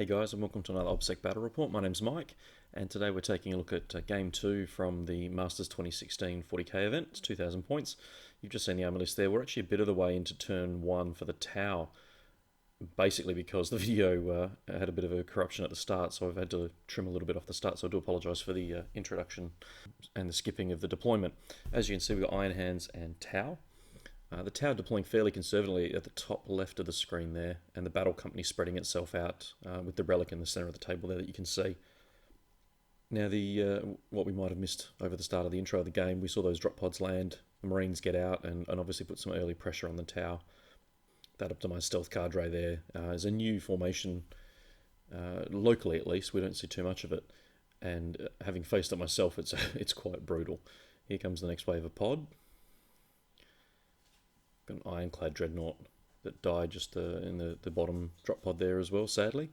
guys, and welcome to another OBSEC Battle Report. My name's Mike, and today we're taking a look at Game 2 from the Masters 2016 40k event. It's 2,000 points. You've just seen the army list there. We're actually a bit of the way into turn 1 for the Tau, basically because the video had a bit of a corruption at the start, so I've had to trim a little bit off the start, so I do apologise for the introduction and the skipping of the deployment. As you can see, we've got Iron Hands and Tau. The Tau deploying fairly conservatively at the top left of the screen there, and the battle company spreading itself out with the relic in the centre of the table there that you can see. Now, what we might have missed over the start of the intro of the game, we saw those drop pods land, the Marines get out, and obviously put some early pressure on the Tau. That optimised stealth cadre there is a new formation, locally at least. We don't see too much of it, and having faced it myself, it's quite brutal. Here comes the next wave of pod. Got an ironclad dreadnought that died just in the bottom drop pod there as well, sadly.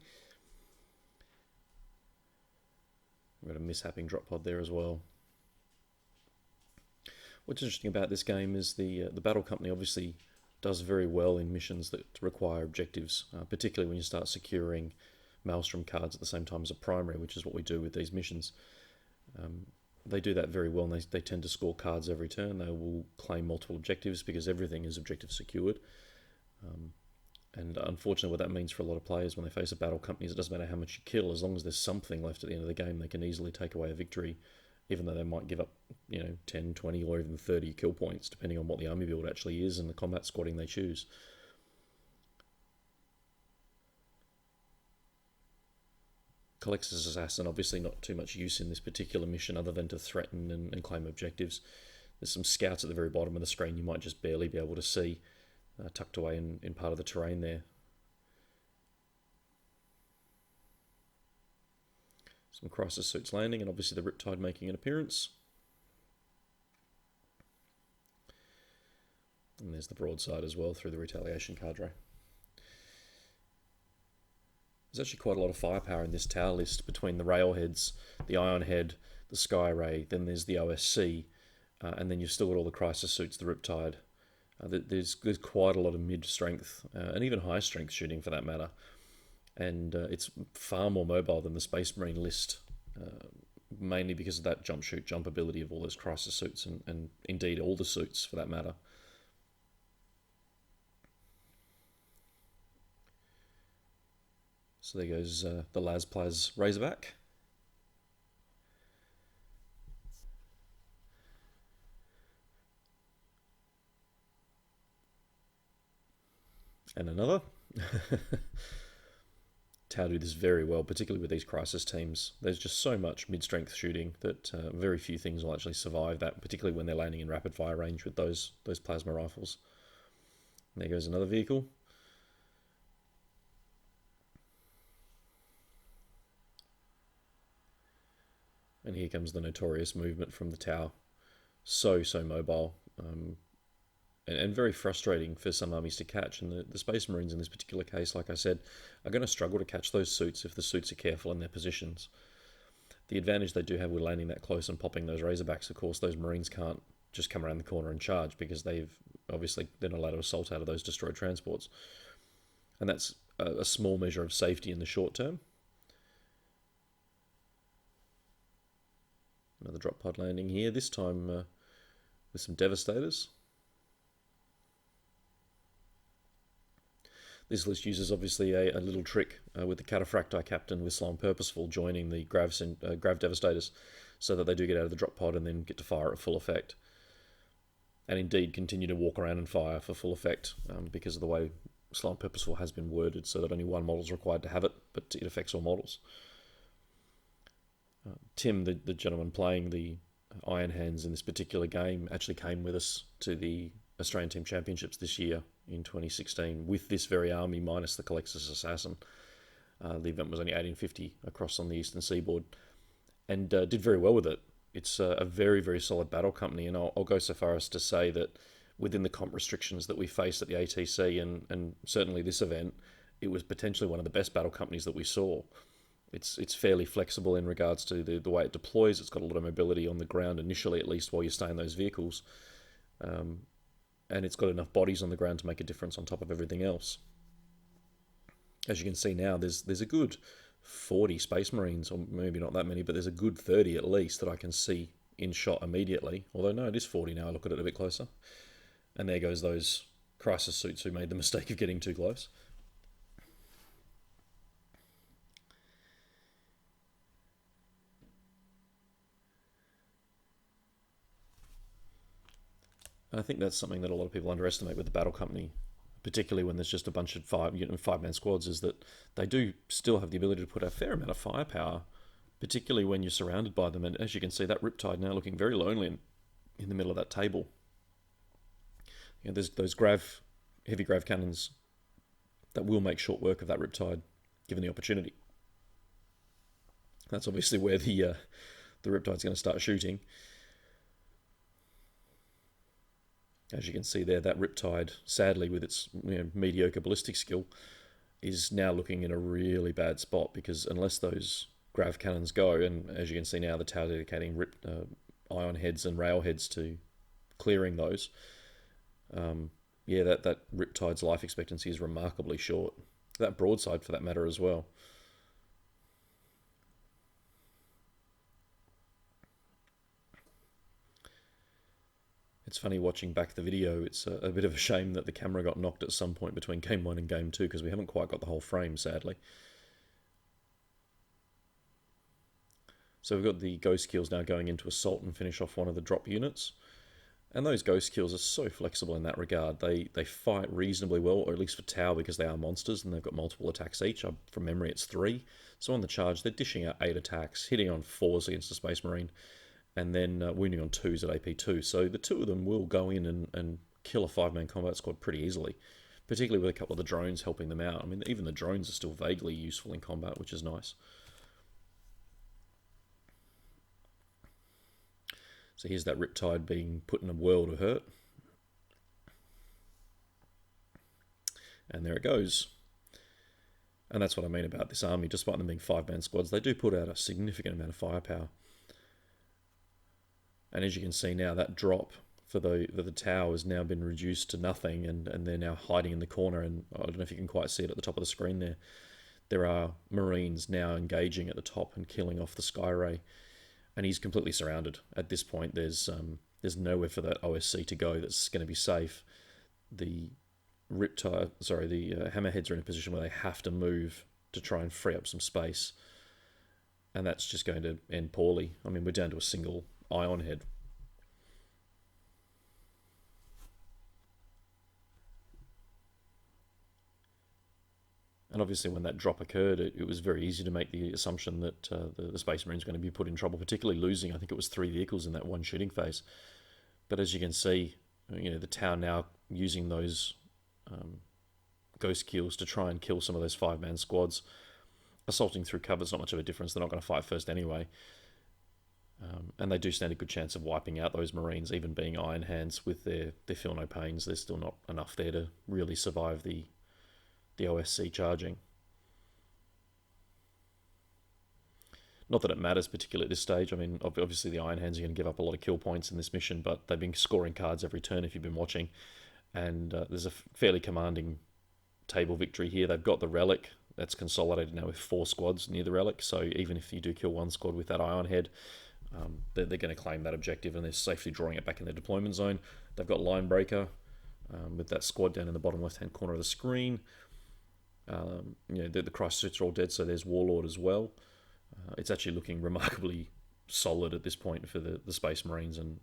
We've got a mishapping drop pod there as well. What's interesting about this game is the battle company obviously does very well in missions that require objectives, particularly when you start securing Maelstrom cards at the same time as a primary, which is what we do with these missions. They do that very well, and they tend to score cards every turn. They will claim multiple objectives because everything is objective secured. And unfortunately, what that means for a lot of players when they face a battle company is it doesn't matter how much you kill, as long as there's something left at the end of the game, they can easily take away a victory, even though they might give up 10, 20, or even 30 kill points, depending on what the army build actually is and the combat squatting they choose. Colex's Assassin, obviously not too much use in this particular mission other than to threaten and claim objectives. There's some scouts at the very bottom of the screen you might just barely be able to see, tucked away in part of the terrain there. Some crisis suits landing, and obviously the Riptide making an appearance. And there's the broadside as well through the retaliation cadre. There's actually quite a lot of firepower in this tower list between the railheads, the Ironhead, the Sky Ray, then there's the OSC, and then you've still got all the crisis suits, the Riptide. There's quite a lot of mid-strength and even high-strength shooting for that matter. And it's far more mobile than the Space Marine list, mainly because of that jump shoot jump ability of all those crisis suits and indeed all the suits for that matter. So there goes the Las Razorback. And another. Tau do this very well, particularly with these crisis teams. There's just so much mid-strength shooting that very few things will actually survive that, particularly when they're landing in rapid fire range with those plasma rifles. And there goes another vehicle. And here comes the notorious movement from the Tau. So mobile. And very frustrating for some armies to catch. And the Space Marines in this particular case, like I said, are going to struggle to catch those suits if the suits are careful in their positions. The advantage they do have with landing that close and popping those Razorbacks, of course, those Marines can't just come around the corner and charge because they're not allowed to assault out of those destroyed transports. And that's a small measure of safety in the short term. Another drop pod landing here, this time with some Devastators. This list uses obviously a little trick with the Cataphracti Captain with Sloan Purposeful joining the Grav Devastators so that they do get out of the drop pod and then get to fire at full effect. And indeed continue to walk around and fire for full effect because of the way Sloan Purposeful has been worded so that only one model is required to have it, but it affects all models. Tim, the gentleman playing the Iron Hands in this particular game, actually came with us to the Australian Team Championships this year in 2016 with this very army minus the Colex's Assassin. The event was only 1850 across on the eastern seaboard and did very well with it. It's a very, very solid battle company, and I'll go so far as to say that within the comp restrictions that we faced at the ATC and certainly this event, it was potentially one of the best battle companies that we saw. It's fairly flexible in regards to the way it deploys. It's got a lot of mobility on the ground initially, at least while you stay in those vehicles. And it's got enough bodies on the ground to make a difference on top of everything else. As you can see now, there's a good 40 Space Marines, or maybe not that many, but there's a good 30 at least that I can see in shot immediately. Although, no, it is 40 now, I look at it a bit closer. And there goes those crisis suits who made the mistake of getting too close. And I think that's something that a lot of people underestimate with the Battle Company, particularly when there's just a bunch of five-man squads, is that they do still have the ability to put a fair amount of firepower, particularly when you're surrounded by them. And as you can see, that Riptide now looking very lonely in the middle of that table. There's those heavy grav cannons that will make short work of that Riptide, given the opportunity. That's obviously where the Riptide's going to start shooting. As you can see there, that Riptide, sadly, with its mediocre ballistic skill, is now looking in a really bad spot, because unless those grav cannons go, and as you can see now, the tower dedicating ion heads and rail heads to clearing those, that Riptide's life expectancy is remarkably short. That broadside, for that matter, as well. It's funny watching back the video. It's a bit of a shame that the camera got knocked at some point between Game 1 and Game 2, because we haven't quite got the whole frame, sadly. So we've got the Ghost Kills now going into Assault and finish off one of the drop units. And those Ghost Kills are so flexible in that regard. They fight reasonably well, or at least for Tau, because they are monsters and they've got multiple attacks each. From memory, it's 3. So on the charge, they're dishing out 8 attacks, hitting on 4s against the Space Marine, and then wounding on 2s at AP2. So the two of them will go in and kill a 5-man combat squad pretty easily, particularly with a couple of the drones helping them out. I mean, even the drones are still vaguely useful in combat, which is nice. So here's that Riptide being put in a world of hurt. And there it goes. And that's what I mean about this army. Despite them being 5-man squads, they do put out a significant amount of firepower. And as you can see now, that drop for the tower has now been reduced to nothing, and they're now hiding in the corner. And I don't know if you can quite see it at the top of the screen there. There are Marines now engaging at the top and killing off the Skyray. And he's completely surrounded. At this point, there's nowhere for that OSC to go that's going to be safe. The Hammerheads are in a position where they have to move to try and free up some space. And that's just going to end poorly. I mean, we're down to a single ion head. And obviously when that drop occurred, it was very easy to make the assumption that the Space Marines are going to be put in trouble, particularly losing, I think it was 3 vehicles in that one shooting phase. But as you can see, the tower now using those Ghost Kills to try and kill some of those 5-man squads. Assaulting through cover is not much of a difference. They're not going to fight first anyway. And they do stand a good chance of wiping out those Marines, even being Iron Hands with their feel no pains. There's still not enough there to really survive the OSC charging. Not that it matters particularly at this stage. I mean, obviously the Iron Hands are going to give up a lot of kill points in this mission, but they've been scoring cards every turn if you've been watching. And there's a fairly commanding table victory here. They've got the Relic. That's consolidated now with 4 squads near the Relic. So even if you do kill one squad with that Iron Head, they're going to claim that objective, and they're safely drawing it back in their deployment zone. They've got Linebreaker with that squad down in the bottom left-hand corner of the screen. The crisis suits are all dead, so there's Warlord as well. It's actually looking remarkably solid at this point for the Space Marines, and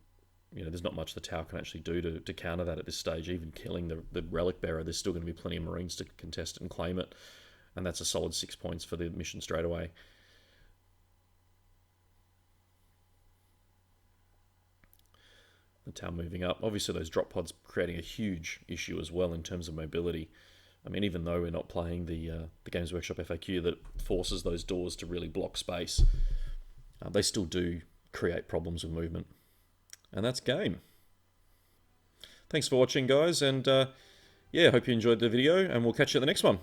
there's not much the tower can actually do to counter that at this stage. Even killing the Relic Bearer, there's still going to be plenty of Marines to contest it and claim it, and that's a solid 6 points for the mission straight away. The tower moving up. Obviously those drop pods creating a huge issue as well in terms of mobility. I mean, even though we're not playing the Games Workshop FAQ that forces those doors to really block space, they still do create problems with movement. And that's game. Thanks for watching, guys, and hope you enjoyed the video, and we'll catch you at the next one.